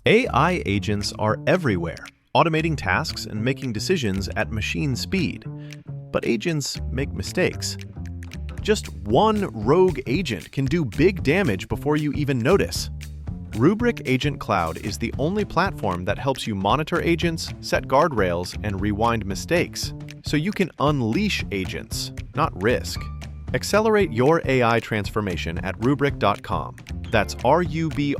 AI agents are everywhere, automating tasks and making decisions at machine speed. But agents make mistakes. Just one rogue agent can do big damage before you even notice. Rubrik Agent Cloud is the only platform that helps you monitor agents, set guardrails, and rewind mistakes, so you can unleash agents, not risk. Accelerate your AI transformation at Rubrik.com. That's RUBRIK.com.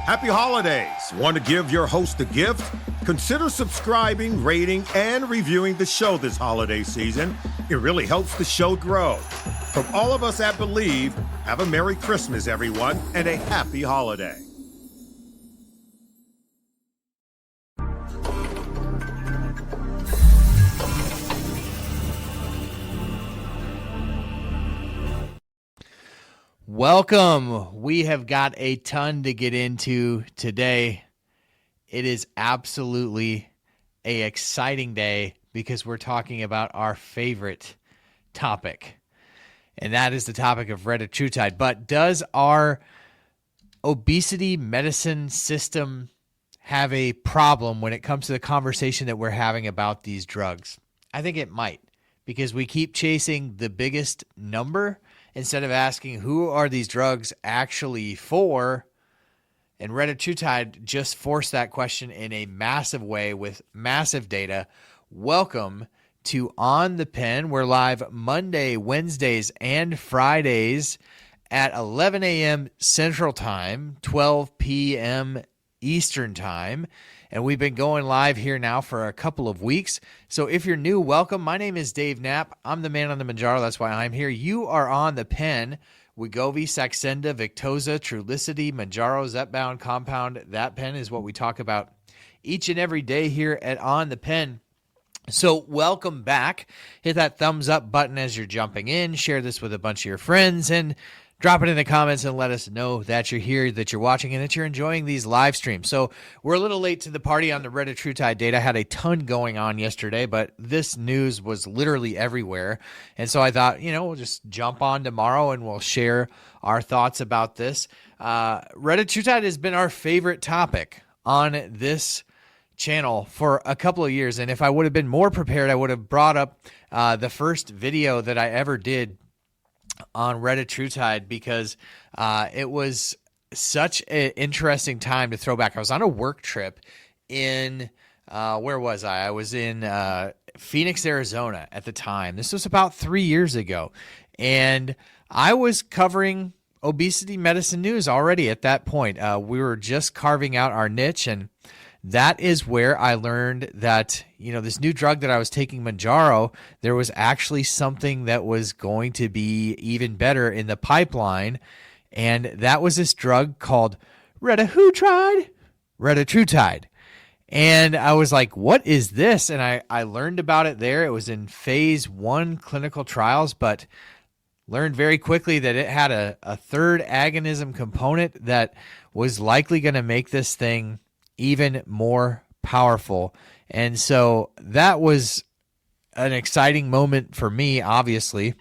Happy holidays! Want to give your host a gift? Consider subscribing, rating, and reviewing the show this holiday season. It really helps the show grow. From all of us at Believe, have a Merry Christmas, everyone, and a Happy Holiday. Welcome. We have got a ton to get into today. It is absolutely an exciting day because we're talking about our favorite topic, and that is the topic of Retatrutide. But does our obesity medicine system have a problem when it comes to the conversation that we're having about these drugs? I think it might, because we keep chasing the biggest number instead of asking who are these drugs actually for. And Retatrutide just forced that question in a massive way with massive data. Welcome to On the Pen. We're live Monday, Wednesdays, and Fridays at 11 a.m. Central Time, 12 p.m. Eastern Time. And we've been going live here now for a couple of weeks. So if you're new, welcome. My name is Dave Knapp. I'm the man on the Manjaro. That's why I'm here. You are on the pen. Wegovy, Saxenda, Victoza, Trulicity, Manjaro, Zepbound, Compound. That pen is what we talk about each and every day here at On the Pen. So welcome back. Hit that thumbs up button as you're jumping in. Share this with a bunch of your friends and drop it in the comments and let us know that you're here, that you're watching, and that you're enjoying these live streams. So we're a little late to the party on the Retatrutide data. I had a ton going on yesterday, but this news was literally everywhere. And so I thought, we'll just jump on tomorrow and we'll share our thoughts about this. Retatrutide has been our favorite topic on this channel for a couple of years. And if I would have been more prepared, I would have brought up the first video that I ever did on Retatrutide, because it was such an interesting time to throw back. I was on a work trip in, where was I? I was in Phoenix, Arizona at the time. This was about 3 years ago. And I was covering obesity medicine news already at that point. We were just carving out our niche, and that is where I learned that, this new drug that I was taking, Manjaro, there was actually something that was going to be even better in the pipeline. And that was this drug called Retatrutide. And I was like, what is this? And I learned about it there. It was in phase 1 clinical trials, but learned very quickly that it had a third agonism component that was likely going to make this thing even more powerful. And so that was an exciting moment for me, obviously,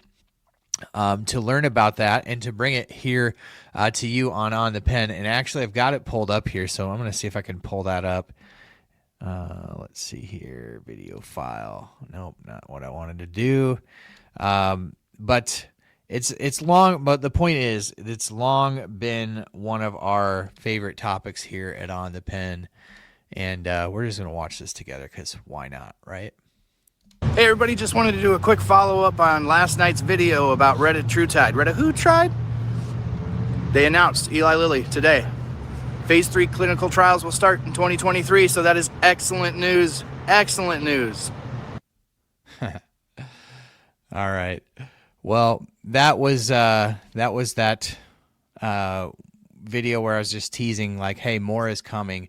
to learn about that and to bring it here to you on the pen. And actually, I've got it pulled up here, so I'm going to see if I can pull that up. Let's see here, video file. Nope, not what I wanted to do. But it's long. But the point is, it's long been one of our favorite topics here at On the Pen. And we're just going to watch this together because why not, right? Hey everybody, just wanted to do a quick follow-up on last night's video about Retatrutide. Retatrutide? They announced, Eli Lilly, today. Phase 3 clinical trials will start in 2023, so that is excellent news. Excellent news. All right. Well, that was that video where I was just teasing, like, hey, more is coming,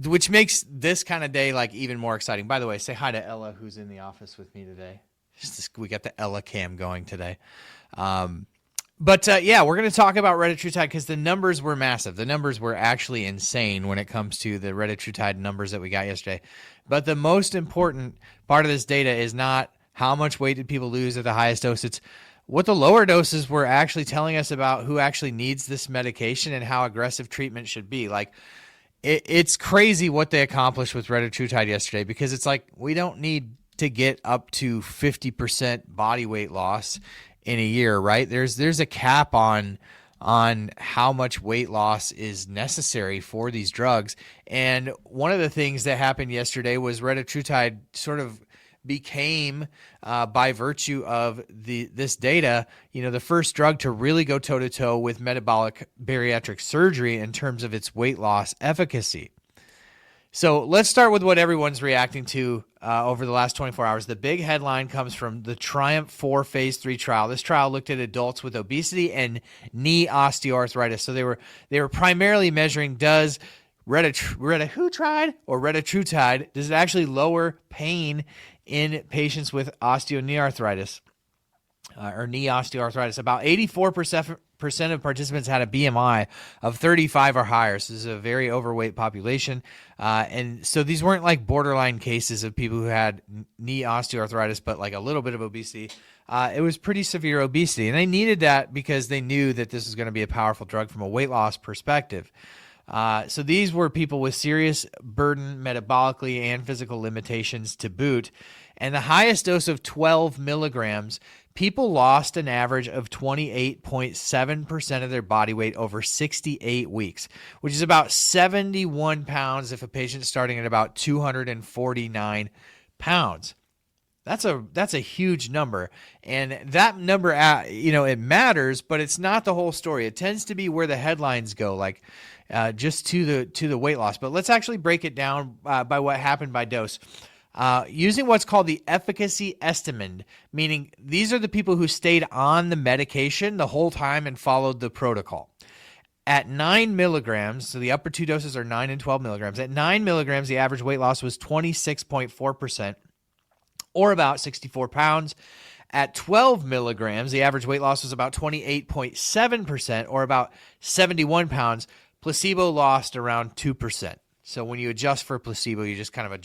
which makes this kind of day like even more exciting. By the way, say hi to Ella, who's in the office with me today. We got the Ella cam going today. But yeah, we're going to talk about Retatrutide because the numbers were massive. The numbers were actually insane when it comes to the Retatrutide numbers that we got yesterday. But the most important part of this data is not how much weight did people lose at the highest dose. It's what the lower doses were actually telling us about who actually needs this medication and how aggressive treatment should be. Like, it's crazy what they accomplished with Retatrutide yesterday, because it's like, we don't need to get up to 50% body weight loss in a year, right? There's a cap on how much weight loss is necessary for these drugs. And one of the things that happened yesterday was Retatrutide sort of became, by virtue of this data, the first drug to really go toe-to-toe with metabolic bariatric surgery in terms of its weight loss efficacy. So let's start with what everyone's reacting to over the last 24 hours. The big headline comes from the TRIUMPH-4 phase 3 trial. This trial looked at adults with obesity and knee osteoarthritis. So they were primarily measuring, does Retatrutide or Retatrutide, does it actually lower pain in patients with osteoarthritis or knee osteoarthritis? About 84% of participants had a BMI of 35 or higher. So this is a very overweight population. And so these weren't like borderline cases of people who had knee osteoarthritis, but like a little bit of obesity. It was pretty severe obesity. And they needed that because they knew that this was going to be a powerful drug from a weight loss perspective. So these were people with serious burden metabolically and physical limitations to boot. And the highest dose of 12 milligrams, people lost an average of 28.7% of their body weight over 68 weeks, which is about 71 pounds if a patient's starting at about 249 pounds. That's a huge number. And that number, it matters, but it's not the whole story. It tends to be where the headlines go, like just to the weight loss. But let's actually break it down by what happened by dose. Using what's called the efficacy estimate, meaning these are the people who stayed on the medication the whole time and followed the protocol. At 9 milligrams, so the upper two doses are 9 and 12 milligrams. At 9 milligrams, the average weight loss was 26.4%, or about 64 pounds. At 12 milligrams, the average weight loss was about 28.7%, or about 71 pounds. Placebo lost around 2%. So when you adjust for placebo, you just kind of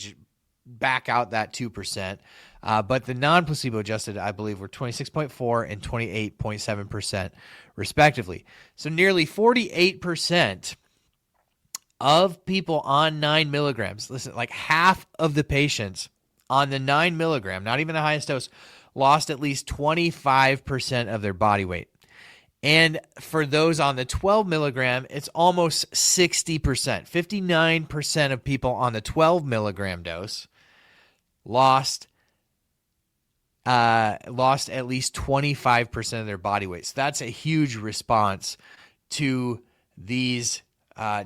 back out that 2%. But the non-placebo adjusted, I believe, were 26.4 and 28.7% respectively. So nearly 48% of people on 9 milligrams, listen, like half of the patients on the 9 milligram, not even the highest dose, lost at least 25% of their body weight. And for those on the 12 milligram, it's almost 60%. 59% of people on the 12 milligram dose lost at least 25% of their body weight. So that's a huge response to these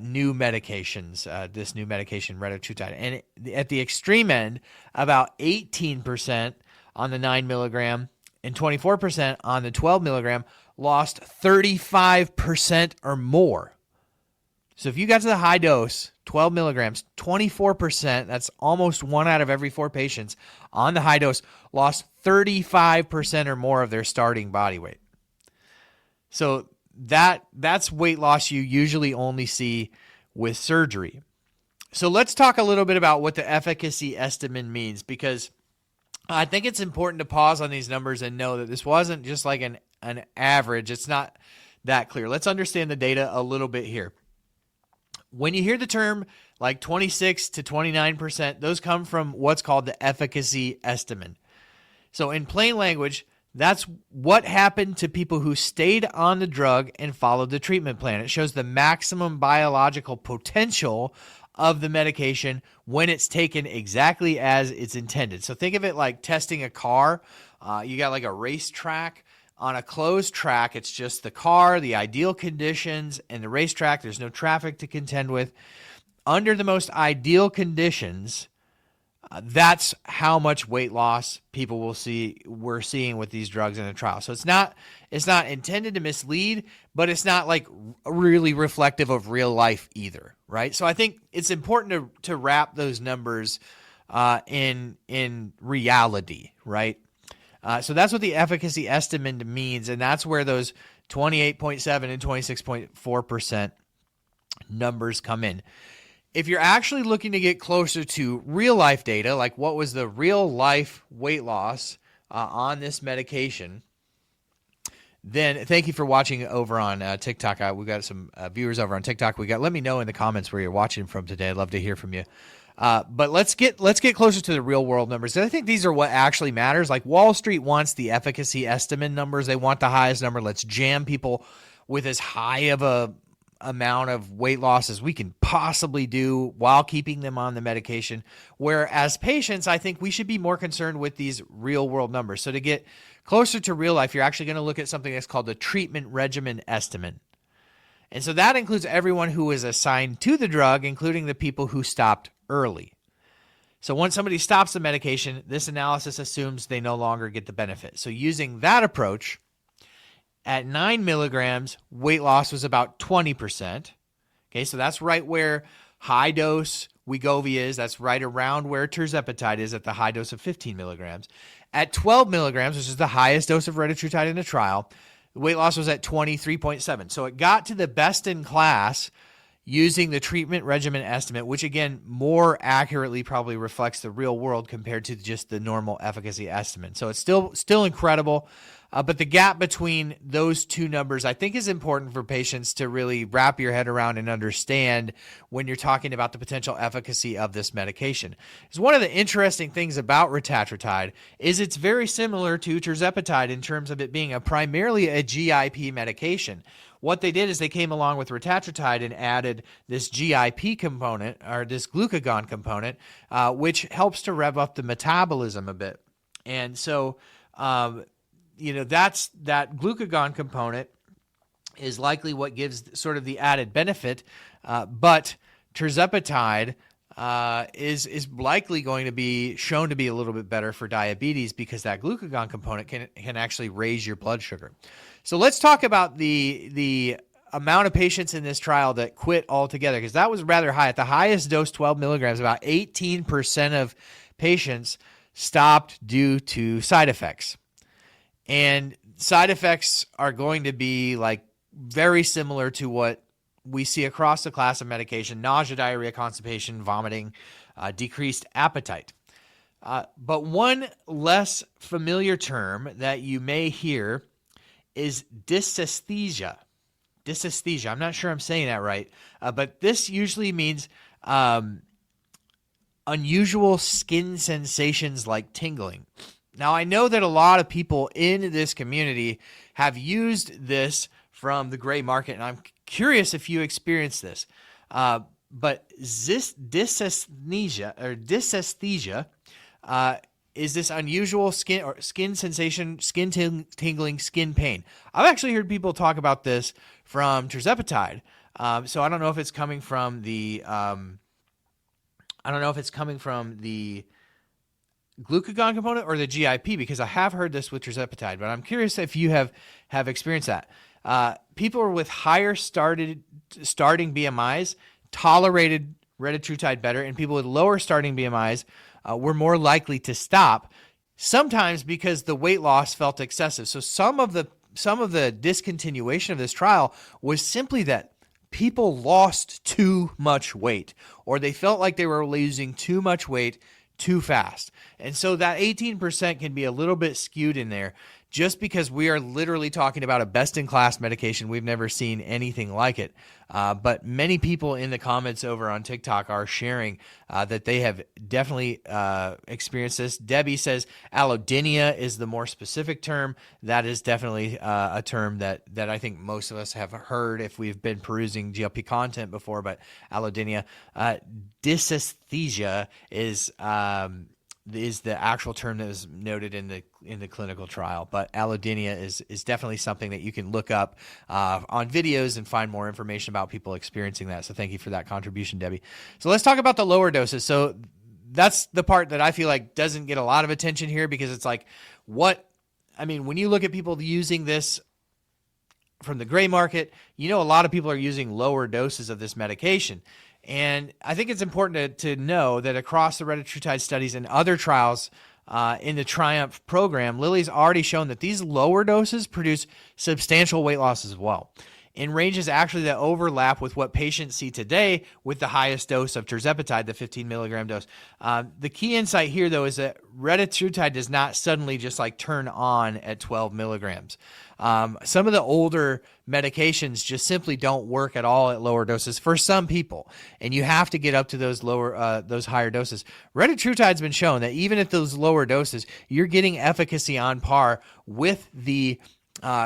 new medications, this new medication, Retatrutide. And at the extreme end, about 18% on the 9 milligram and 24% on the 12 milligram lost 35% or more. So if you got to the high dose, 12 milligrams, 24%, that's almost 1 out of every 4 patients on the high dose, lost 35% or more of their starting body weight. So that's weight loss you usually only see with surgery. So let's talk a little bit about what the efficacy estimate means, because I think it's important to pause on these numbers and know that this wasn't just like an average. It's not that clear. Let's understand the data a little bit here. When you hear the term like 26 to 29%, those come from what's called the efficacy estimate. So in plain language, that's what happened to people who stayed on the drug and followed the treatment plan. It shows the maximum biological potential of the medication when it's taken exactly as it's intended. So think of it like testing a car. You got like a racetrack. On a closed track, it's just the car, the ideal conditions, and the racetrack. There's no traffic to contend with. Under the most ideal conditions, that's how much weight loss people we're seeing with these drugs in the trial. So it's not intended to mislead, but it's not like really reflective of real life either, right? So I think it's important to wrap those numbers in reality, right? So that's what the efficacy estimate means, and that's where those 28.7 and 26.4% numbers come in. If you're actually looking to get closer to real life data, like what was the real life weight loss on this medication, then thank you for watching over on TikTok. We got some viewers over on TikTok. Let me know in the comments where you're watching from today. I'd love to hear from you. But let's get closer to the real world numbers. I think these are what actually matters. Like Wall Street wants the efficacy estimate numbers. They want the highest number. Let's jam people with as high of a amount of weight loss as we can possibly do while keeping them on the medication. Whereas patients, I think we should be more concerned with these real world numbers. So to get closer to real life, you're actually going to look at something that's called the treatment regimen estimate. And so that includes everyone who was assigned to the drug, including the people who stopped early. So once somebody stops the medication, this analysis assumes they no longer get the benefit. So using that approach, at 9 milligrams, weight loss was about 20%. Okay, so that's right where high dose Wegovy is. That's right around where tirzepatide is at the high dose of 15 milligrams. At 12 milligrams, which is the highest dose of retatrutide in the trial, the weight loss was at 23.7. So it got to the best in class using the treatment regimen estimate, which again, more accurately probably reflects the real world compared to just the normal efficacy estimate. So it's still incredible. But the gap between those two numbers, I think, is important for patients to really wrap your head around and understand when you're talking about the potential efficacy of this medication. Because one of the interesting things about retatrutide is it's very similar to tirzepatide in terms of it being primarily a GIP medication. What they did is they came along with retatrutide and added this GIP component, or this glucagon component, which helps to rev up the metabolism a bit. And so, that glucagon component is likely what gives sort of the added benefit, but tirzepatide is likely going to be shown to be a little bit better for diabetes because that glucagon component can actually raise your blood sugar. So let's talk about the amount of patients in this trial that quit altogether, because that was rather high. At the highest dose, 12 milligrams, about 18% of patients stopped due to side effects. And side effects are going to be like very similar to what we see across the class of medication: nausea, diarrhea, constipation, vomiting, decreased appetite. But one less familiar term that you may hear is dysesthesia. Dysesthesia. I'm not sure I'm saying that right, but this usually means unusual skin sensations like tingling. Now, I know that a lot of people in this community have used this from the gray market, and I'm curious if you experienced this. But dysesthesia is this unusual skin sensation, skin tingling, skin pain. I've actually heard people talk about this from tirzepatide. So I don't know if it's coming from the glucagon component or the GIP, because I have heard this with tirzepatide, but I'm curious if you have experienced that. People with higher starting BMIs tolerated retatrutide better, and people with lower starting BMIs were more likely to stop, sometimes because the weight loss felt excessive. So some of the discontinuation of this trial was simply that people lost too much weight, or they felt like they were losing too much weight too fast. And so that 18% can be a little bit skewed in there, just because we are literally talking about a best-in-class medication. We've never seen anything like it. But many people in the comments over on TikTok are sharing that they have definitely experienced this. Debbie says allodynia is the more specific term. That is definitely a term that I think most of us have heard if we've been perusing GLP content before, but allodynia. Dysesthesia is the actual term that was noted in the clinical trial, but allodynia is definitely something that you can look up on videos and find more information about people experiencing that. So thank you for that contribution, Debbie. So let's talk about the lower doses. So that's the part that I feel like doesn't get a lot of attention here, because it's like, when you look at people using this from the gray market, a lot of people are using lower doses of this medication. And I think it's important to know that across the retatrutide studies and other trials in the Triumph program, Lilly's already shown that these lower doses produce substantial weight loss as well. in ranges actually that overlap with what patients see today with the highest dose of tirzepatide, the 15 milligram dose. The key insight here, though, is that retatrutide does not suddenly just like turn on at 12 milligrams. Some of the older medications just simply don't work at all at lower doses for some people, and you have to get up to those higher doses. Retatrutide's been shown that even at those lower doses, you're getting efficacy on par with the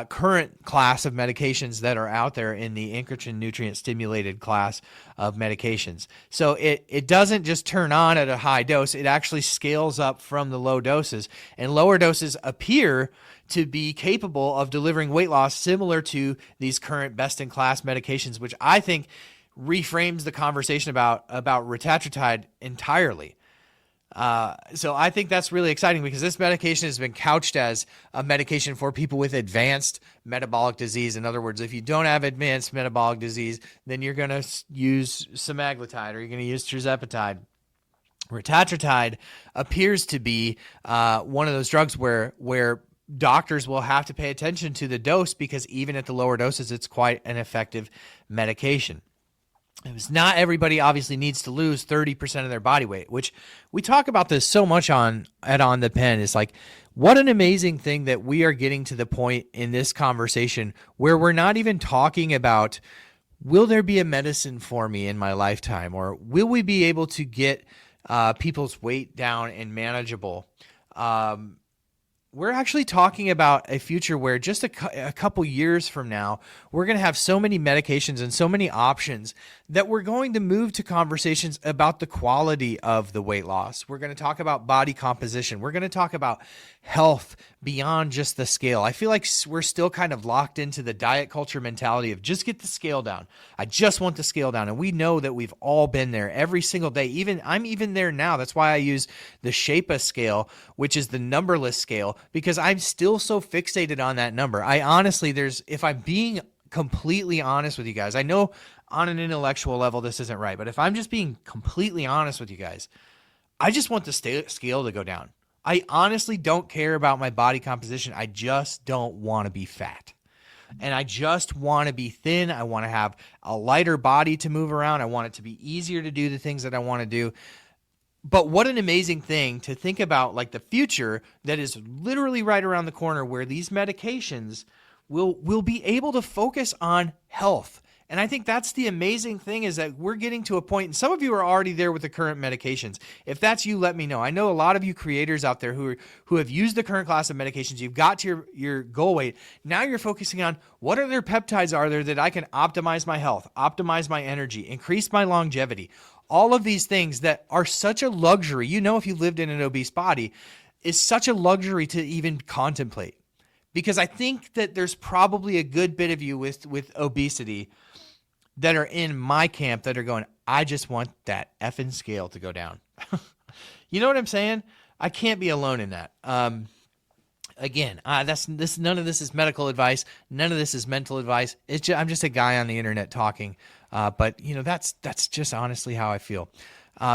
current class of medications that are out there in the incretin nutrient stimulated class of medications. So it doesn't just turn on at a high dose, it actually scales up from the low doses, and lower doses appear to be capable of delivering weight loss similar to these current best-in-class medications, which I think reframes the conversation about retatrutide entirely. So I think that's really exciting because this medication has been couched as a medication for people with advanced metabolic disease. In other words, if you don't have advanced metabolic disease, then you're going to use semaglutide or you're going to use tirzepatide. Retatrutide appears to be one of those drugs where doctors will have to pay attention to the dose because even at the lower doses, it's quite an effective medication. Not everybody obviously needs to lose 30% of their body weight, which we talk about this so much On the Pen. It's like, what an amazing thing that we are getting to the point in this conversation where we're not even talking about, will there be a medicine for me in my lifetime? Or will we be able to get people's weight down and manageable? We're actually talking about a future where just a couple years from now, we're going to have so many medications and so many options that we're going to move to conversations about the quality of the weight loss. We're going to talk about body composition. We're going to talk about health beyond just the scale. I feel like we're still kind of locked into the diet culture mentality of just get the scale down. I just want the scale down. And we know that we've all been there every single day. I'm even there now. That's why I use the Shape-A scale, which is the numberless scale, because I'm still so fixated on that number. I honestly, if I'm being completely honest with you guys, I know on an intellectual level this isn't right, but if I'm just being completely honest with you guys, I just want the scale to go down. I honestly don't care about my body composition. I just don't want to be fat. And I just want to be thin. I want to have a lighter body to move around. I want it to be easier to do the things that I want to do. But what an amazing thing to think about, like the future that is literally right around the corner where these medications will be able to focus on health. And I think that's the amazing thing, is that we're getting to a point, and some of you are already there with the current medications. If that's you, let me know. I know a lot of you creators out there who have used the current class of medications. You've got to your goal weight. Now you're focusing on what other peptides are there that I can optimize my health, optimize my energy, increase my longevity. All of these things that are such a luxury, if you lived in an obese body, is such a luxury to even contemplate. Because I think that there's probably a good bit of you with obesity that are in my camp that are going, I just want that effing scale to go down. You know what I'm saying? I can't be alone in that. Again, none of this is medical advice. None of this is mental advice. I'm just a guy on the internet talking. But that's just honestly how I feel.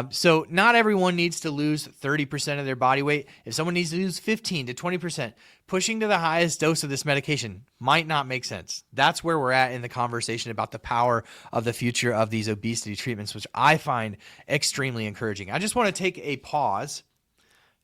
So not everyone needs to lose 30% of their body weight. If someone needs to lose 15 to 20%, pushing to the highest dose of this medication might not make sense. That's where we're at in the conversation about the power of the future of these obesity treatments, which I find extremely encouraging. I just want to take a pause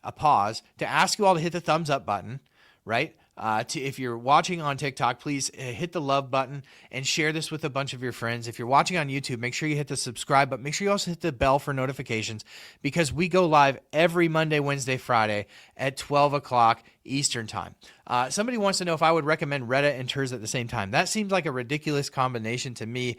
to ask you all to hit the thumbs up button, right? If you're watching on TikTok, please hit the love button and share this with a bunch of your friends. If you're watching on YouTube, make sure you hit the subscribe, but make sure you also hit the bell for notifications, because we go live every Monday, Wednesday, Friday at 12 o'clock Eastern time. Somebody wants to know if I would recommend RETA and TIRZ at the same time. That seems like a ridiculous combination to me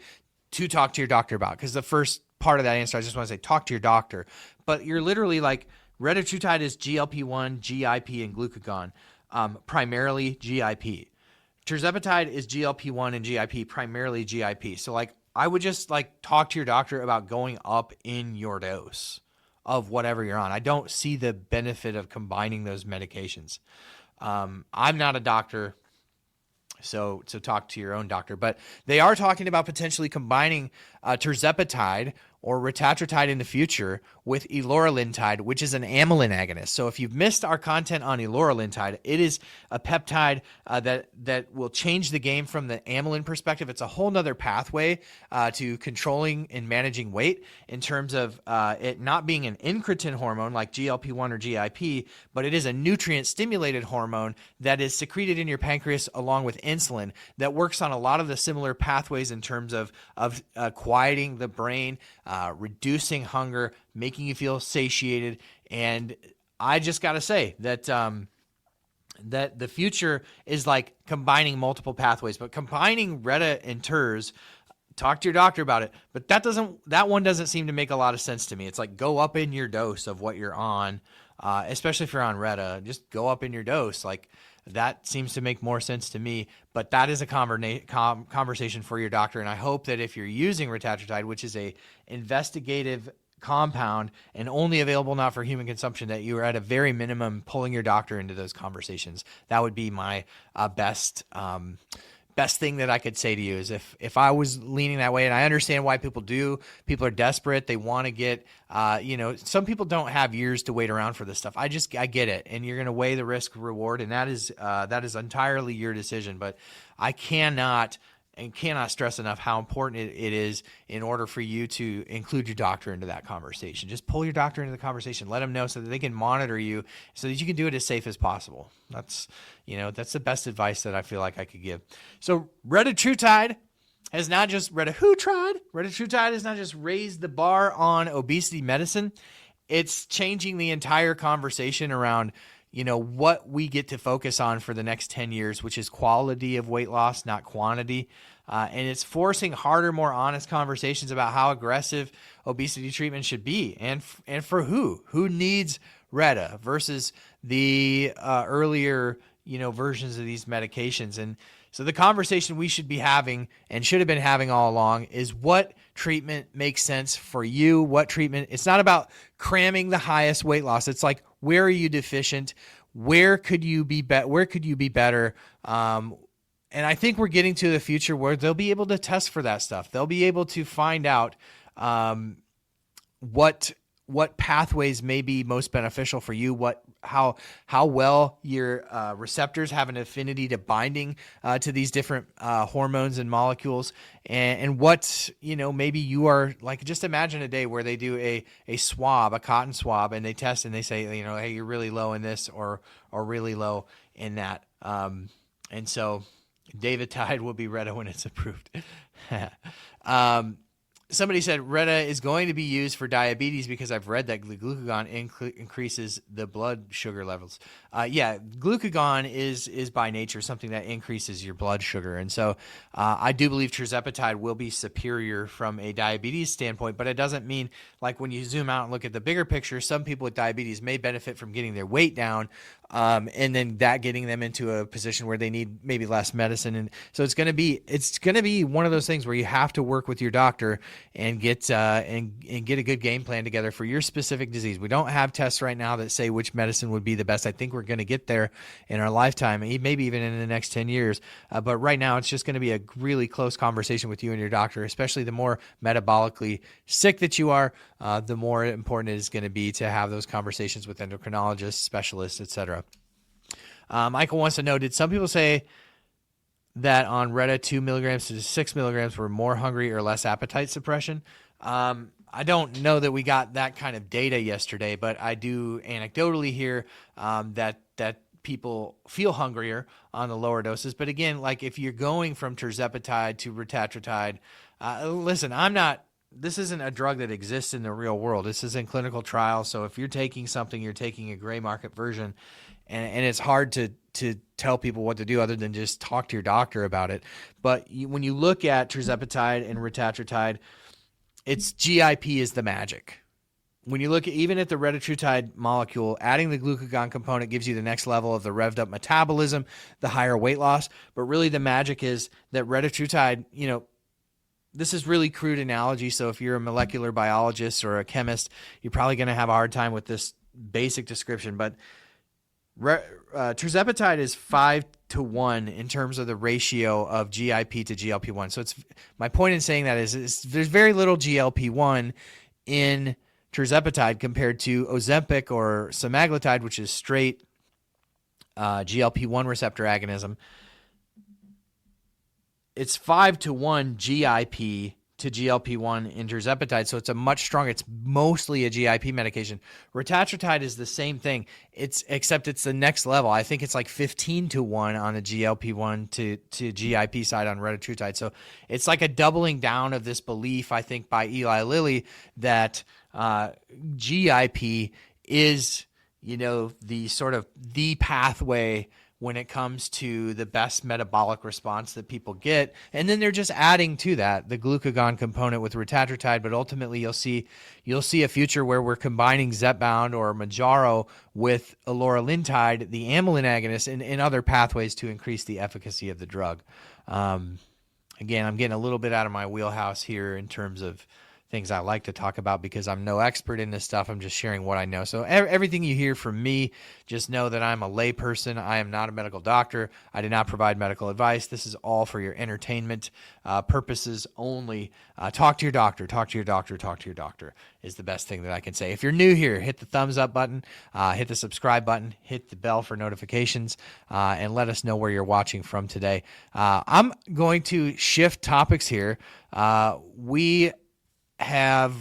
to talk to your doctor about, because the first part of that answer, I just want to say talk to your doctor. But you're literally like, Retatrutide is GLP-1, GIP, and glucagon. Primarily GIP. Tirzepatide is GLP-1 and GIP, primarily GIP. So I would just talk to your doctor about going up in your dose of whatever you're on. I don't see the benefit of combining those medications. I'm not a doctor, so talk to your own doctor. But they are talking about potentially combining tirzepatide or retatrutide in the future with eloralintide, which is an amylin agonist. So if you've missed our content on eloralintide, it is a peptide that will change the game from the amylin perspective. It's a whole nother pathway to controlling and managing weight in terms of it not being an incretin hormone like GLP-1 or GIP, but it is a nutrient-stimulated hormone that is secreted in your pancreas along with insulin that works on a lot of the similar pathways in terms of quieting the brain, reducing hunger, making you feel satiated. And I just got to say that that the future is like combining multiple pathways, but combining RETA and TIRZ, talk to your doctor about it. But that one doesn't seem to make a lot of sense to me. It's like go up in your dose of what you're on, especially if you're on RETA, just go up in your dose. Like that seems to make more sense to me, but that is a conversation for your doctor. And I hope that if you're using retatrutide, which is a investigative compound and only available not for human consumption, that you are at a very minimum pulling your doctor into those conversations. That would be my best thing that I could say to you is if I was leaning that way, and I understand why people are desperate. They want to get, some people don't have years to wait around for this stuff. I get it. And you're going to weigh the risk reward, and that is entirely your decision. But I cannot stress enough how important it is in order for you to include your doctor into that conversation. Just pull your doctor into the conversation. Let them know so that they can monitor you so that you can do it as safe as possible. That's the best advice that I feel like I could give. So Retatrutide has not just Retatrutide has not just raised the bar on obesity medicine. It's changing the entire conversation around what we get to focus on for the next 10 years, which is quality of weight loss, not quantity. And it's forcing harder, more honest conversations about how aggressive obesity treatment should be and for who needs RETA versus the earlier, versions of these medications. And so the conversation we should be having and should have been having all along is what treatment makes sense for you, what treatment. It's not about cramming the highest weight loss. It's like, where are you deficient? Where could you be better? And I think we're getting to the future where they'll be able to test for that stuff. They'll be able to find out what pathways may be most beneficial for you, how well your receptors have an affinity to binding to these different hormones and molecules, and what maybe you are like. Just imagine a day where they do a swab, a cotton swab, and they test and they say, hey, you're really low in this or really low in that, and so Davidtide will be RETA when it's approved. Somebody said RETA is going to be used for diabetes because I've read that glucagon increases the blood sugar levels. Glucagon is by nature something that increases your blood sugar. And so I do believe tirzepatide will be superior from a diabetes standpoint, but it doesn't mean, like when you zoom out and look at the bigger picture, some people with diabetes may benefit from getting their weight down, and then that getting them into a position where they need maybe less medicine. And so it's going to be one of those things where you have to work with your doctor and get a good game plan together for your specific disease. We don't have tests right now that say which medicine would be the best. I think we're going to get there in our lifetime, maybe even in the next 10 years. But right now, it's just going to be a really close conversation with you and your doctor, especially the more metabolically sick that you are, the more important it is going to be to have those conversations with endocrinologists, specialists, etc. Michael wants to know, did some people say that on RETA 2 milligrams to 6 milligrams were more hungry or less appetite suppression? I don't know that we got that kind of data yesterday, but I do anecdotally hear that people feel hungrier on the lower doses. But again, like if you're going from tirzepatide to retatrutide, listen, this isn't a drug that exists in the real world. This is in clinical trials. So if you're taking something, you're taking a gray market version, and it's hard to tell people what to do other than just talk to your doctor about it. But when you look at tirzepatide and retatrutide, it's GIP is the magic. When you look even at the retatrutide molecule, adding the glucagon component gives you the next level of the revved up metabolism, the higher weight loss. But really the magic is that retatrutide, this is really crude analogy. So if you're a molecular biologist or a chemist, you're probably going to have a hard time with this basic description. But Tirzepatide is 5-to-1 in terms of the ratio of GIP to GLP-1. So my point in saying that is there's very little GLP-1 in Tirzepatide compared to Ozempic or semaglutide, which is straight GLP-1 receptor agonism. It's 5-to-1 GIP to GLP-1 in Tirzepatide, so it's a much stronger. It's mostly a GIP medication. Retatrutide is the same thing. Except it's the next level. I think it's like 15-to-1 on the GLP-1 to GIP side on Retatrutide. So it's like a doubling down of this belief, I think, by Eli Lilly that GIP is, the sort of the pathway when it comes to the best metabolic response that people get. And then they're just adding to that the glucagon component with Retatrutide, but ultimately you'll see a future where we're combining Zepbound or Mounjaro with eloralintide, the amylin agonist, and other pathways to increase the efficacy of the drug. Again, I'm getting a little bit out of my wheelhouse here in terms of things I like to talk about because I'm no expert in this stuff. I'm just sharing what I know. So everything you hear from me, just know that I'm a layperson. I am not a medical doctor. I do not provide medical advice. This is all for your entertainment purposes only. Talk to your doctor. Talk to your doctor. Talk to your doctor is the best thing that I can say. If you're new here, hit the thumbs up button, hit the subscribe button, hit the bell for notifications, and let us know where you're watching from today. I'm going to shift topics here. We have,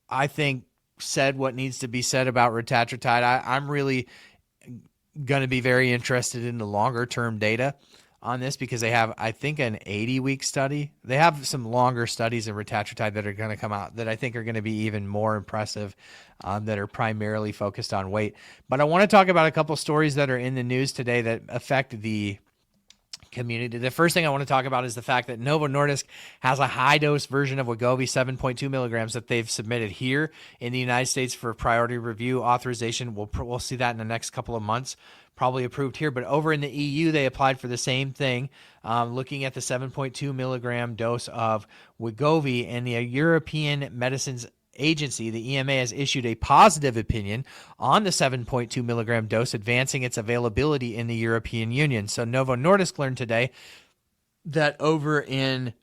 I think, said what needs to be said about Retatrutide. I'm really going to be very interested in the longer-term data on this because they have, I think, an 80-week study. They have some longer studies in Retatrutide that are going to come out that I think are going to be even more impressive, that are primarily focused on weight. But I want to talk about a couple stories that are in the news today that affect the community. The first thing I want to talk about is the fact that Novo Nordisk has a high-dose version of Wegovy, 7.2 milligrams, that they've submitted here in the United States for priority review authorization. We'll see that in the next couple of months, probably approved here. But over in the EU, they applied for the same thing, looking at the 7.2 milligram dose of Wegovy, and the European Medicines Agency, the EMA, has issued a positive opinion on the 7.2 milligram dose, advancing its availability in the European Union. So Novo Nordisk learned today that over in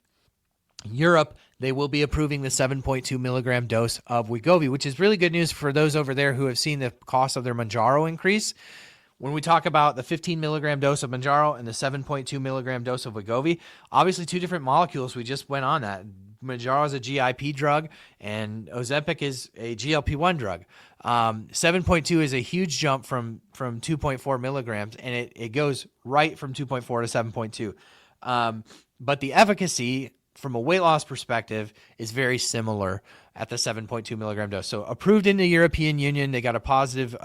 Europe, they will be approving the 7.2 milligram dose of Wegovy, which is really good news for those over there who have seen the cost of their Mounjaro increase. When we talk about the 15 milligram dose of Mounjaro and the 7.2 milligram dose of Wegovy, obviously two different molecules. We just went on that. Mounjaro is a GIP drug, and Ozempic is a GLP-1 drug. 7.2 is a huge jump from 2.4 milligrams, and it goes right from 2.4 to 7.2. But the efficacy from a weight loss perspective is very similar at the 7.2 milligram dose. So approved in the European Union, they got a positive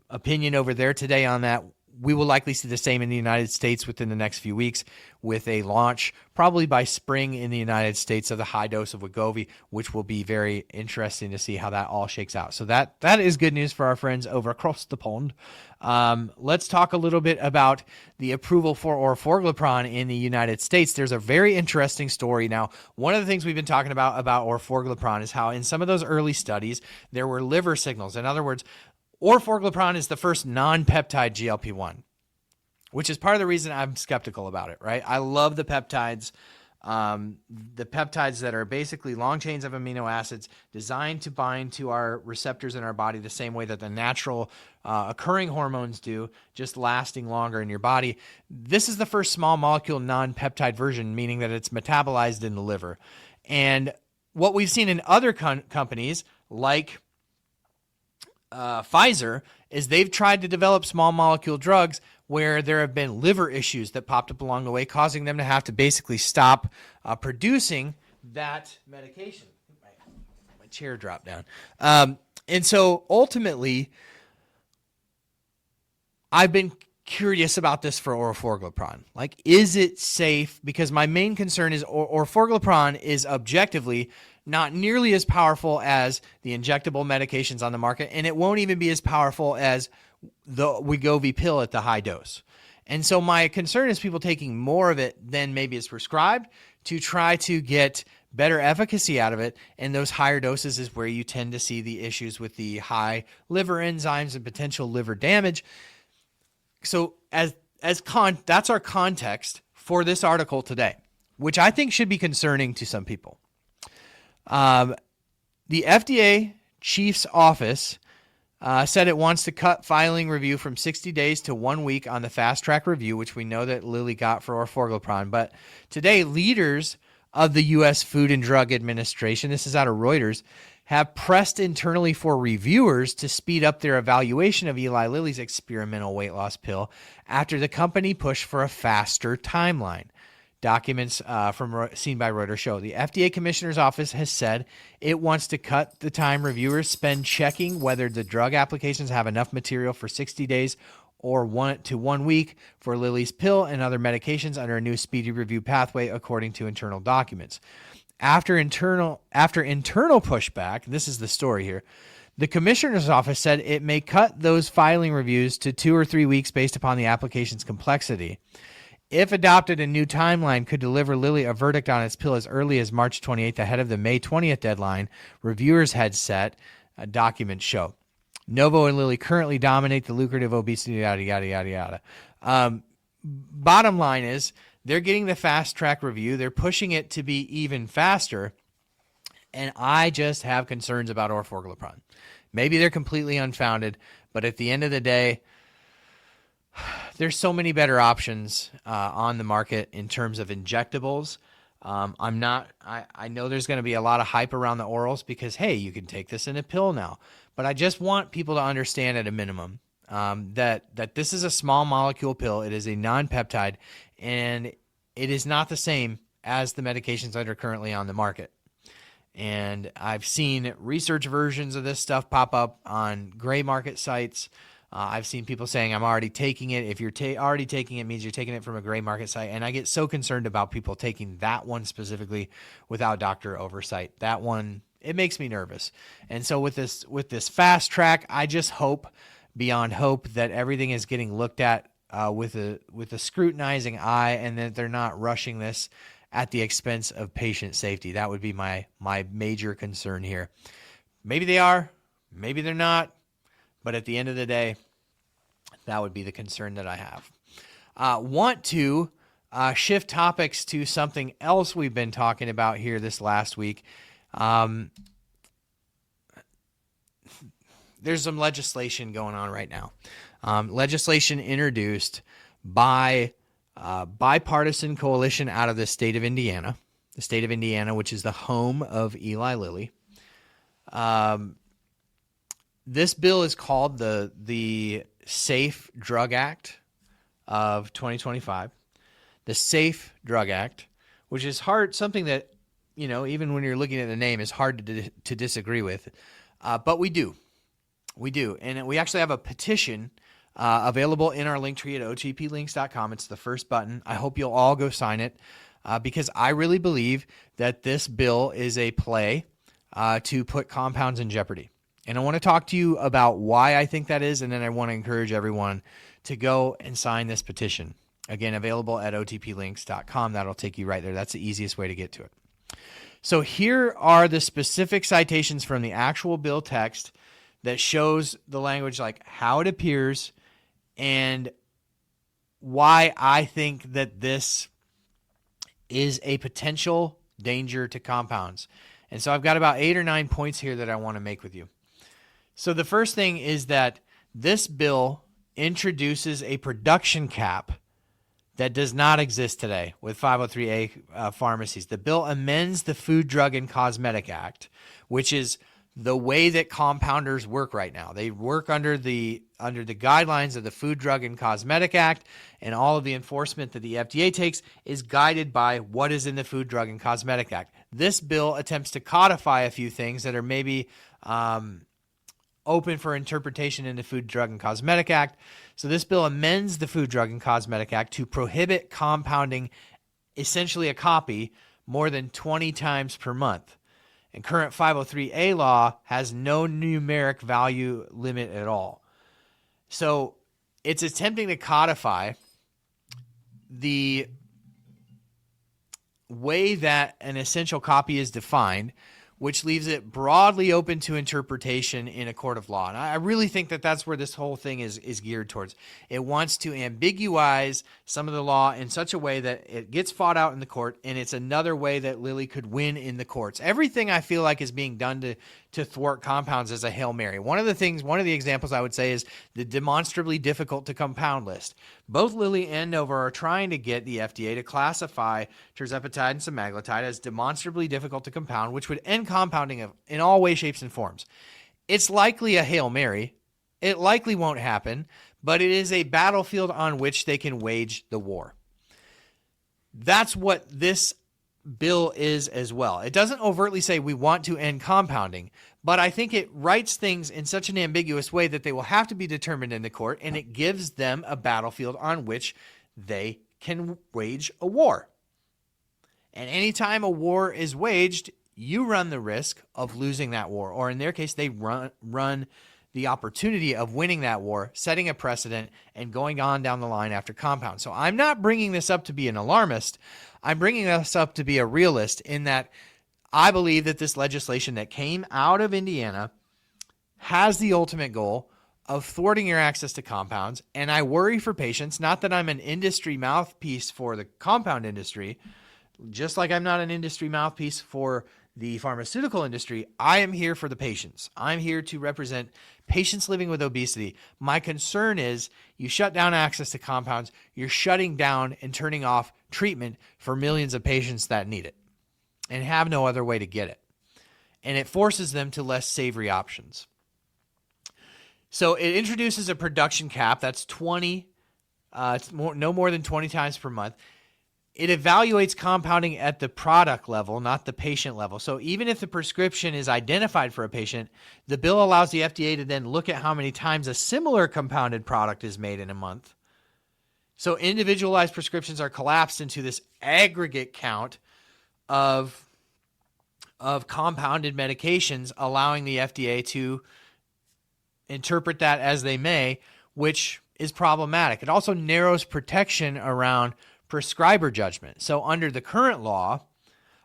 opinion over there today on that. We will likely see the same in the United States within the next few weeks with a launch probably by spring in the United States of the high dose of Wegovy, which will be very interesting to see how that all shakes out. So that is good news for our friends over across the pond. Let's talk a little bit about the approval for Orforglipron in the United States. There's a very interesting story. Now, one of the things we've been talking about Orforglipron is how in some of those early studies, there were liver signals. In other words, Orforglipron is the first non-peptide GLP-1, which is part of the reason I'm skeptical about it, right? I love the peptides that are basically long chains of amino acids designed to bind to our receptors in our body the same way that the natural occurring hormones do, just lasting longer in your body. This is the first small molecule non-peptide version, meaning that it's metabolized in the liver. And what we've seen in other companies like Pfizer is they've tried to develop small molecule drugs where there have been liver issues that popped up along the way, causing them to have to basically stop producing that medication. My chair dropped down. And so ultimately, I've been curious about this for Orforglipron. Like, is it safe? Because my main concern is Orforglipron is objectively not nearly as powerful as the injectable medications on the market, and it won't even be as powerful as the Wegovy pill at the high dose. And so my concern is people taking more of it than maybe is prescribed to try to get better efficacy out of it. And those higher doses is where you tend to see the issues with the high liver enzymes and potential liver damage. So that's our context for this article today, which I think should be concerning to some people. The FDA chief's office said it wants to cut filing review from 60 days to 1 week on the fast track review, which we know that Lilly got for Orforglipron. But today, leaders of the U.S. Food and Drug Administration, this is out of Reuters, have pressed internally for reviewers to speed up their evaluation of Eli Lilly's experimental weight loss pill after the company pushed for a faster timeline. Documents seen by Reuters show the FDA Commissioner's Office has said it wants to cut the time reviewers spend checking whether the drug applications have enough material for 60 days or 1 to 1 week for Lilly's pill and other medications under a new speedy review pathway, according to internal documents. After internal pushback, this is the story here, the Commissioner's Office said it may cut those filing reviews to 2 or 3 weeks based upon the application's complexity. If adopted, a new timeline could deliver Lilly a verdict on its pill as early as March 28th, ahead of the May 20th deadline reviewers had set, documents show. Novo and Lilly currently dominate the lucrative obesity, yada, yada, yada, yada. Bottom line is they're getting the fast track review. They're pushing it to be even faster. And I just have concerns about Orforglipron. Maybe they're completely unfounded, but at the end of the day, there's so many better options on the market in terms of injectables. I know there's going to be a lot of hype around the orals because, hey, you can take this in a pill now. But I just want people to understand at a minimum that this is a small molecule pill. It is a non-peptide, and it is not the same as the medications that are currently on the market. And I've seen research versions of this stuff pop up on gray market sites. I've seen people saying, I'm already taking it. If you're already taking it, means you're taking it from a gray market site. And I get so concerned about people taking that one specifically without doctor oversight. That one, it makes me nervous. And so with this fast track, I just hope beyond hope that everything is getting looked at with a scrutinizing eye, and that they're not rushing this at the expense of patient safety. That would be my major concern here. Maybe they are, maybe they're not. But at the end of the day, that would be the concern that I have. Want to shift topics to something else we've been talking about here this last week. There's some legislation going on right now. Legislation introduced by a bipartisan coalition out of the state of Indiana, which is the home of Eli Lilly. This bill is called the Safe Drug Act of 2025. The Safe Drug Act, which is something that, even when you're looking at the name, is hard to disagree with. But we do. And we actually have a petition available in our link tree at otplinks.com. It's the first button. I hope you'll all go sign it because I really believe that this bill is a play to put compounds in jeopardy. And I want to talk to you about why I think that is, and then I want to encourage everyone to go and sign this petition. Again, available at otplinks.com. That'll take you right there. That's the easiest way to get to it. So here are the specific citations from the actual bill text that shows the language, like how it appears and why I think that this is a potential danger to compounds. And so I've got about 8 or 9 points here that I want to make with you. So the first thing is that this bill introduces a production cap that does not exist today with 503A pharmacies. The bill amends the Food, Drug, and Cosmetic Act, which is the way that compounders work right now. They work under the guidelines of the Food, Drug, and Cosmetic Act, and all of the enforcement that the FDA takes is guided by what is in the Food, Drug, and Cosmetic Act. This bill attempts to codify a few things that are maybe open for interpretation in the Food, Drug, and Cosmetic Act. So this bill amends the Food, Drug, and Cosmetic Act to prohibit compounding essentially a copy more than 20 times per month. And current 503A law has no numeric value limit at all. So it's attempting to codify the way that an essential copy is defined, which leaves it broadly open to interpretation in a court of law. And I really think that that's where this whole thing is geared towards. It wants to ambiguize some of the law in such a way that it gets fought out in the court, and it's another way that Lilly could win in the courts. Everything I feel like is being done to thwart compounds as a Hail Mary. One of the examples I would say is the demonstrably difficult to compound list. Both Lilly and Novo are trying to get the FDA to classify tirzepatide and semaglutide as demonstrably difficult to compound, which would end compounding in all ways, shapes, and forms. It's likely a Hail Mary. It likely won't happen, but it is a battlefield on which they can wage the war. That's what this bill is as well. It doesn't overtly say we want to end compounding, but I think it writes things in such an ambiguous way that they will have to be determined in the court, and it gives them a battlefield on which they can wage a war. And anytime a war is waged, you run the risk of losing that war, or in their case, they run the opportunity of winning that war, setting a precedent, and going on down the line after compound. So I'm not bringing this up to be an alarmist. I'm bringing this up to be a realist in that I believe that this legislation that came out of Indiana has the ultimate goal of thwarting your access to compounds. And I worry for patients, not that I'm an industry mouthpiece for the compound industry, just like I'm not an industry mouthpiece for the pharmaceutical industry. I am here for the patients. I'm here to represent patients living with obesity. My concern is you shut down access to compounds, you're shutting down and turning off treatment for millions of patients that need it and have no other way to get it. And it forces them to less savory options. So it introduces a production cap that's 20, no more than 20 times per month. It evaluates compounding at the product level, not the patient level. So even if the prescription is identified for a patient, the bill allows the FDA to then look at how many times a similar compounded product is made in a month. So individualized prescriptions are collapsed into this aggregate count of compounded medications, allowing the FDA to interpret that as they may, which is problematic. It also narrows protection around prescriber judgment. So under the current law,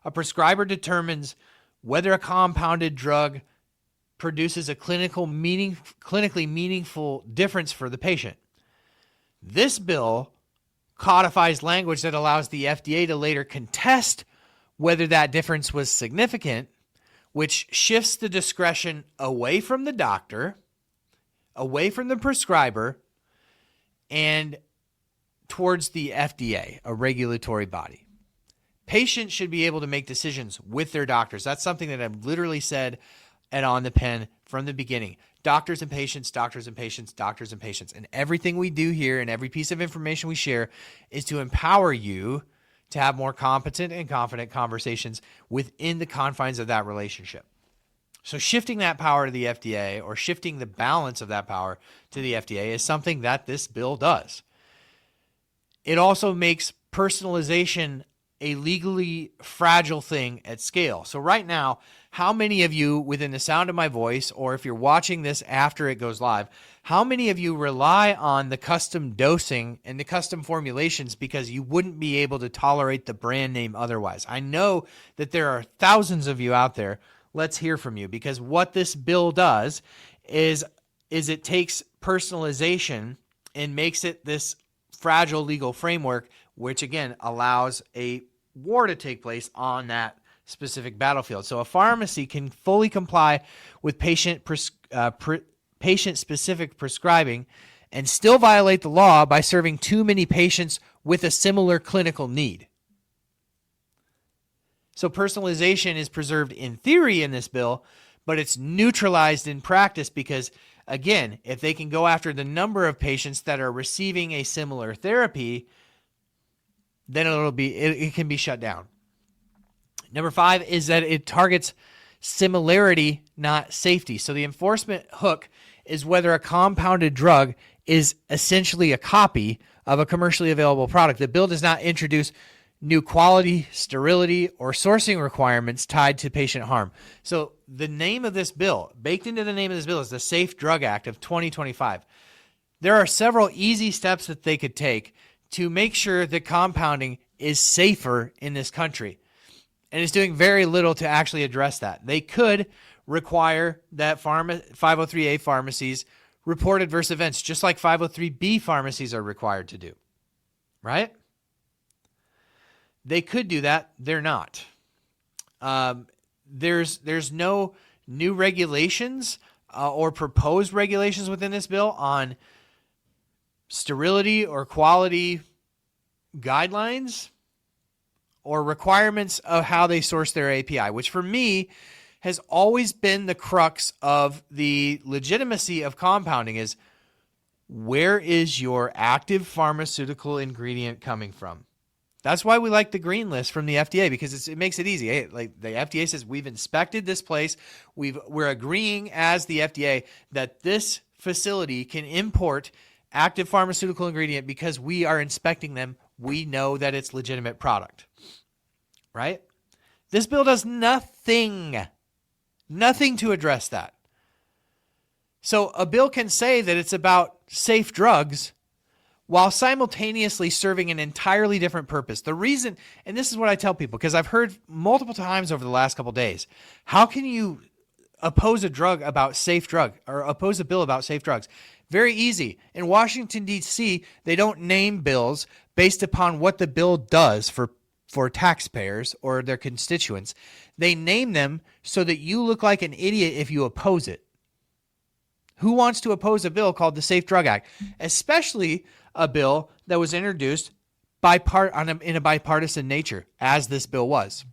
a prescriber determines whether a compounded drug produces a clinically meaningful difference for the patient. This bill codifies language that allows the FDA to later contest whether that difference was significant, which shifts the discretion away from the doctor, away from the prescriber, and towards the FDA, a regulatory body. Patients should be able to make decisions with their doctors. That's something that I've literally said at On the Pen from the beginning. Doctors and patients, doctors and patients, doctors and patients. And everything we do here and every piece of information we share is to empower you to have more competent and confident conversations within the confines of that relationship. So shifting that power to the FDA, or shifting the balance of that power to the FDA, is something that this bill does. It also makes personalization a legally fragile thing at scale. So right now, how many of you within the sound of my voice, or if you're watching this after it goes live, how many of you rely on the custom dosing and the custom formulations because you wouldn't be able to tolerate the brand name otherwise? I know that there are thousands of you out there. Let's hear from you, because what this bill does is it takes personalization and makes it this fragile legal framework, which again allows a war to take place on that specific battlefield. So a pharmacy can fully comply with patient-specific prescribing and still violate the law by serving too many patients with a similar clinical need. So personalization is preserved in theory in this bill, but it's neutralized in practice because, again, if they can go after the number of patients that are receiving a similar therapy, then it can be shut down. Number 5 is that it targets similarity, not safety. So the enforcement hook is whether a compounded drug is essentially a copy of a commercially available product. The bill does not introduce new quality, sterility, or sourcing requirements tied to patient harm. So the name of this bill, baked into the name of this bill, is the Safe Drug Act of 2025. There are several easy steps that they could take to make sure that compounding is safer in this country. And it's doing very little to actually address that. They could require that 503A pharmacies report adverse events, just like 503B pharmacies are required to do, right? They could do that. They're not. There's no new regulations or proposed regulations within this bill on sterility or quality guidelines or requirements of how they source their API, which for me has always been the crux of the legitimacy of compounding is where is your active pharmaceutical ingredient coming from? That's why we like the green list from the FDA, because it makes it easy. Hey, like the FDA says, we've inspected this place. We're agreeing as the FDA that this facility can import active pharmaceutical ingredient because we are inspecting them. We know that it's legitimate product, right? This bill does nothing to address that. So a bill can say that it's about safe drugs while simultaneously serving an entirely different purpose. The reason, and this is what I tell people, because I've heard multiple times over the last couple of days, how can you oppose a drug about safe drug or oppose a bill about safe drugs? Very easy. In Washington, D.C., they don't name bills based upon what the bill does for taxpayers or their constituents. They name them so that you look like an idiot if you oppose it. Who wants to oppose a bill called the Safe Drug Act, especially a bill that was introduced in a bipartisan nature, as this bill was?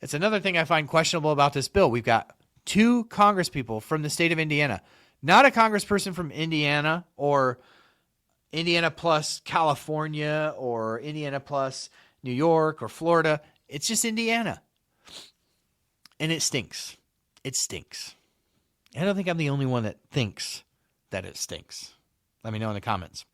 It's another thing I find questionable about this bill. We've got 2 congresspeople from the state of Indiana, not a congressperson from Indiana or Indiana plus California or Indiana plus New York or Florida. It's just Indiana. And it stinks. It stinks. I don't think I'm the only one that thinks that it stinks. Let me know in the comments.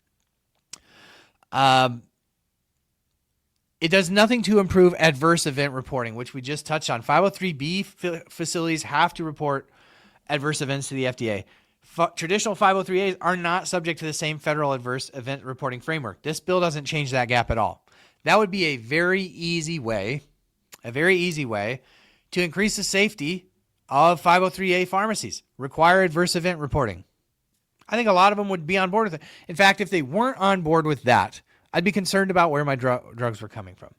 It does nothing to improve adverse event reporting, which we just touched on. 503B facilities have to report adverse events to the FDA. Traditional 503As are not subject to the same federal adverse event reporting framework. This bill doesn't change that gap at all. That would be a very easy way to increase the safety of 503A pharmacies. Require adverse event reporting. I think a lot of them would be on board with it. In fact, if they weren't on board with that, I'd be concerned about where my drugs were coming from.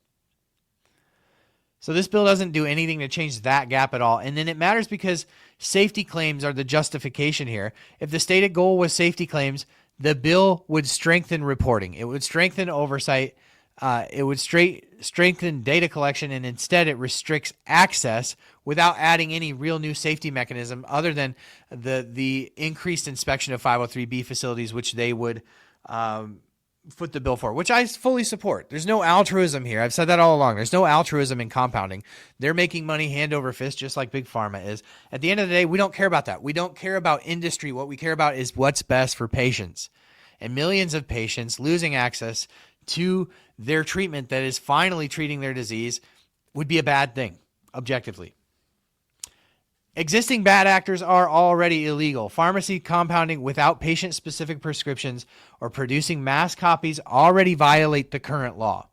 So this bill doesn't do anything to change that gap at all. And then it matters because safety claims are the justification here. If the stated goal was safety claims, the bill would strengthen reporting. It would strengthen oversight. It would strengthen data collection, and instead it restricts access without adding any real new safety mechanism other than the increased inspection of 503B facilities, which they would foot the bill for, which I fully support. There's no altruism here. I've said that all along. There's no altruism in compounding. They're making money hand over fist, just like Big Pharma is. At the end of the day, we don't care about that. We don't care about industry. What we care about is what's best for patients. And millions of patients losing access to their treatment that is finally treating their disease would be a bad thing, objectively. Existing bad actors are already illegal. Pharmacy compounding without patient-specific prescriptions or producing mass copies already violate the current law.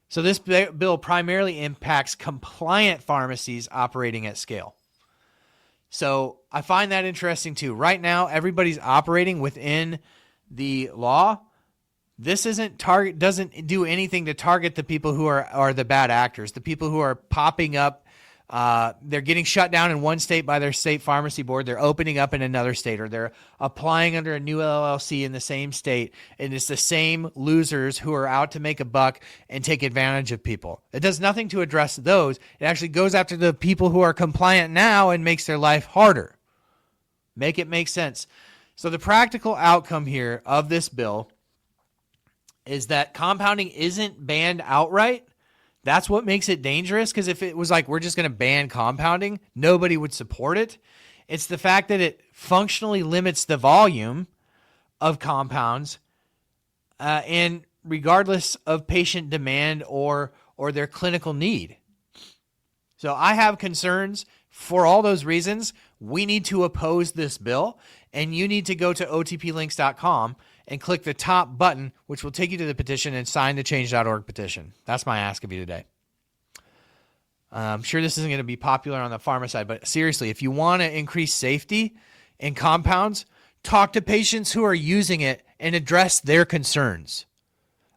So this bill primarily impacts compliant pharmacies operating at scale. So I find that interesting too. Right now, everybody's operating within the law. This doesn't do anything to target the people who are the bad actors, the people who are popping up. They're getting shut down in one state by their state pharmacy board. They're opening up in another state, or they're applying under a new LLC in the same state. And it's the same losers who are out to make a buck and take advantage of people. It does nothing to address those. It actually goes after the people who are compliant now and makes their life harder. Make it make sense. So the practical outcome here of this bill is that compounding isn't banned outright. That's what makes it dangerous, because if it was like we're just going to ban compounding, nobody would support it. It's the fact that it functionally limits the volume of compounds and regardless of patient demand or their clinical need. So I have concerns for all those reasons. We need to oppose this bill, and you need to go to otplinks.com and click the top button, which will take you to the petition, and sign the change.org petition. That's my ask of you today. I'm sure this isn't going to be popular on the pharma side, but seriously, if you want to increase safety in compounds, talk to patients who are using it and address their concerns.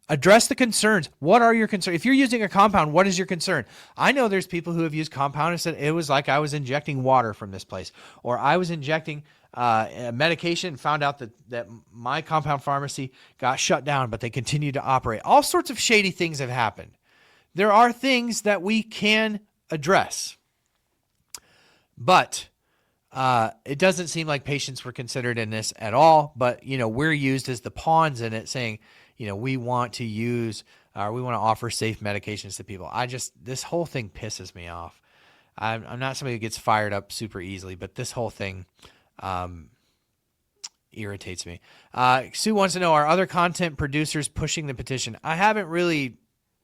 Address the concerns. What are your concerns? If you're using a compound, what is your concern? I know there's people who have used compound and said it was like I was injecting water from this place, or I was injecting a medication and found out that my compound pharmacy got shut down, but they continue to operate. All sorts of shady things have happened. There are things that we can address, but it doesn't seem like patients were considered in this at all. But, we're used as the pawns in it, saying, we want to use, we want to offer safe medications to people. This whole thing pisses me off. I'm not somebody who gets fired up super easily, but this whole thing irritates me. Sue wants to know, are other content producers pushing the petition? I haven't really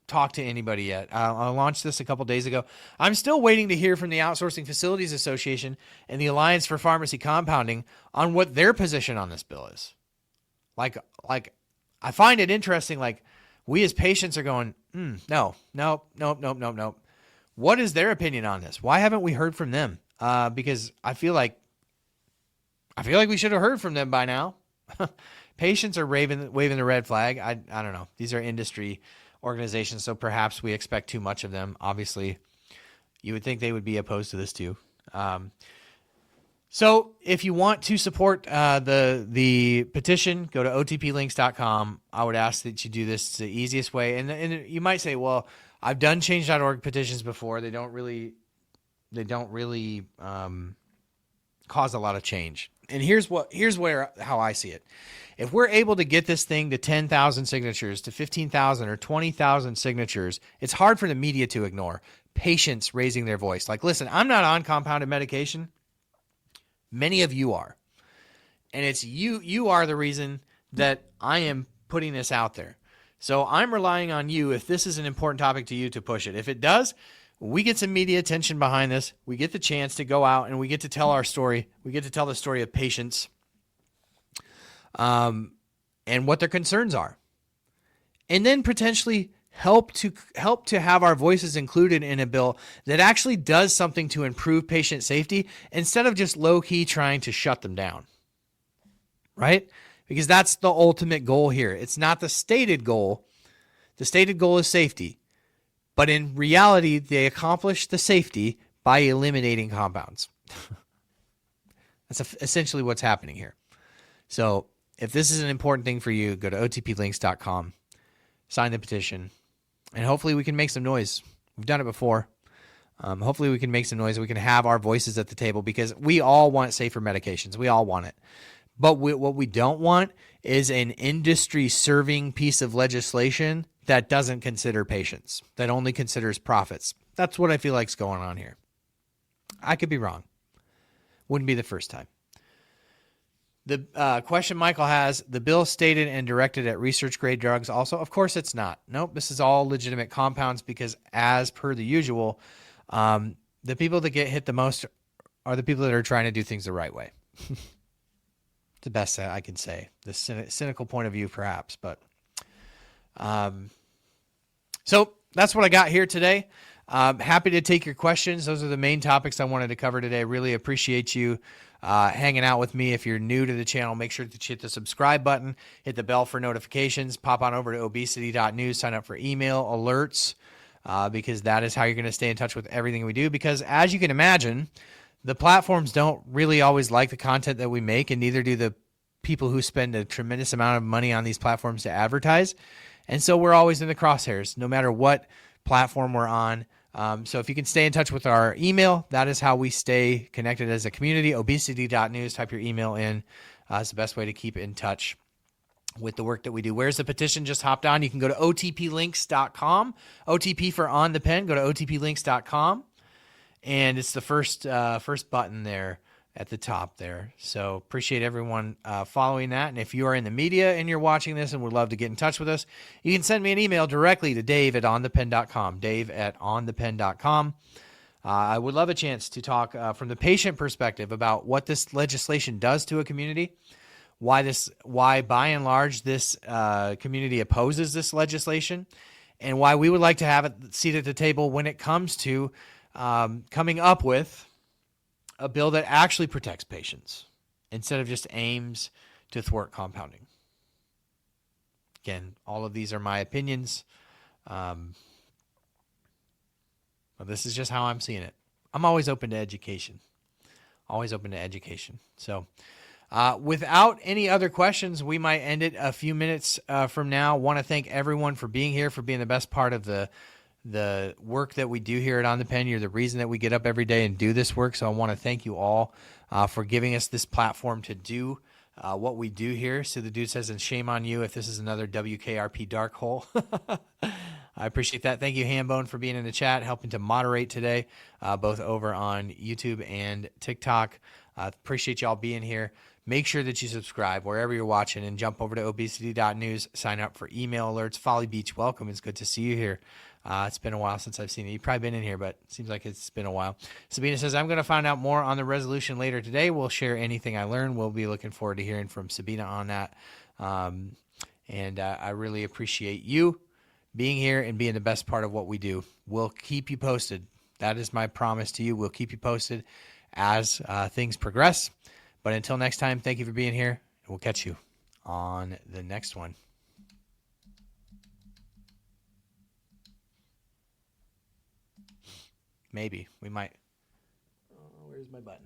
talked to anybody yet. I launched this a couple days ago. I'm still waiting to hear from the Outsourcing Facilities Association and the Alliance for Pharmacy Compounding on what their position on this bill is. Like I find it interesting. Like, we as patients are going, no. What is their opinion on this? Why haven't we heard from them? Because I feel like we should have heard from them by now. Patients are waving the red flag. I don't know. These are industry organizations, so perhaps we expect too much of them. Obviously, you would think they would be opposed to this too. So if you want to support the petition, go to otplinks.com. I would ask that you do this. It's the easiest way. And you might say, well, I've done change.org petitions before. They don't really cause a lot of change. And here's how I see it. If we're able to get this thing to 10,000 signatures, to 15,000 or 20,000 signatures, it's hard for the media to ignore. Patients raising their voice. Like, listen, I'm not on compounded medication. Many of you are. And it's you are the reason that I am putting this out there. So I'm relying on you, if this is an important topic to you, to push it. If it does, we get some media attention behind this. We get the chance to go out and we get to tell our story. We get to tell the story of patients and what their concerns are. And then potentially help to have our voices included in a bill that actually does something to improve patient safety instead of just low-key trying to shut them down, right? Because that's the ultimate goal here. It's not the stated goal. The stated goal is safety. But in reality, they accomplish the safety by eliminating compounds. That's essentially what's happening here. So if this is an important thing for you, go to otplinks.com, sign the petition, and hopefully we can make some noise. We've done it before. Hopefully we can make some noise. We can have our voices at the table because we all want safer medications. We all want it. But what we don't want is an industry-serving piece of legislation that doesn't consider patients, that only considers profits. That's what I feel like is going on here. I could be wrong. Wouldn't be the first time. The question Michael has, the bill stated and directed at research-grade drugs also? Of course it's not. Nope, this is all legitimate compounds because as per the usual, the people that get hit the most are the people that are trying to do things the right way. The best I can say. The cynical point of view, perhaps. But so that's what I got here today. Happy to take your questions. Those are the main topics I wanted to cover today. Really appreciate you hanging out with me. If you're new to the channel, make sure to hit the subscribe button, hit the bell for notifications, pop on over to obesity.news, sign up for email alerts, because that is how you're going to stay in touch with everything we do. Because as you can imagine, the platforms don't really always like the content that we make, and neither do the people who spend a tremendous amount of money on these platforms to advertise. And so we're always in the crosshairs, no matter what platform we're on. So if you can stay in touch with our email, that is how we stay connected as a community. Obesity.news, type your email in. It's the best way to keep in touch with the work that we do. Where's the petition? Just hopped on. You can go to otplinks.com. OTP for on the pen. Go to otplinks.com. And it's the first button there at the top there. So appreciate everyone following that. And if you are in the media and you're watching this and would love to get in touch with us, you can send me an email directly to dave@onthepen.com, dave@onthepen.com. I would love a chance to talk from the patient perspective about what this legislation does to a community, why by and large this community opposes this legislation, and why we would like to have a seat at the table when it comes to coming up with a bill that actually protects patients instead of just aims to thwart compounding. Again, all of these are my opinions. But this is just how I'm seeing it. I'm always open to education. Always open to education. So without any other questions, we might end it a few minutes from now. Want to thank everyone for being here, for being the best part of the work that we do here at On the Pen. You're the reason that we get up every day and do this work. So I want to thank you all for giving us this platform to do what we do here. So the dude says, and shame on you if this is another WKRP dark hole. I appreciate that. Thank you, Hambone, for being in the chat, helping to moderate today, both over on YouTube and TikTok. Appreciate y'all being here. Make sure that you subscribe wherever you're watching and jump over to obesity.news. Sign up for email alerts. Folly Beach, welcome. It's good to see you here. It's been a while since I've seen you. You've probably been in here, but it seems like it's been a while. Sabina says, I'm going to find out more on the resolution later today. We'll share anything I learn. We'll be looking forward to hearing from Sabina on that. And I really appreciate you being here and being the best part of what we do. We'll keep you posted. That is my promise to you. We'll keep you posted as things progress. But until next time, thank you for being here. And we'll catch you on the next one. Maybe. We might. Oh, where's my button?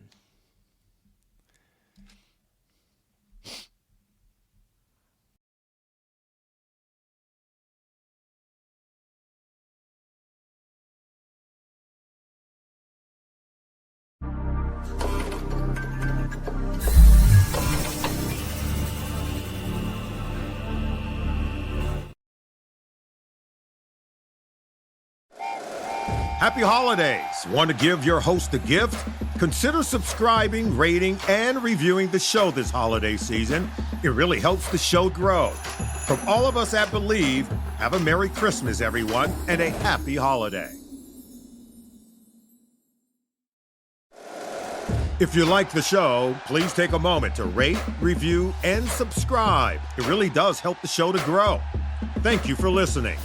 Happy holidays! Want to give your host a gift? Consider subscribing, rating, and reviewing the show this holiday season. It really helps the show grow. From all of us at Believe, have a Merry Christmas, everyone, and a Happy Holiday. If you like the show, please take a moment to rate, review, and subscribe. It really does help the show to grow. Thank you for listening.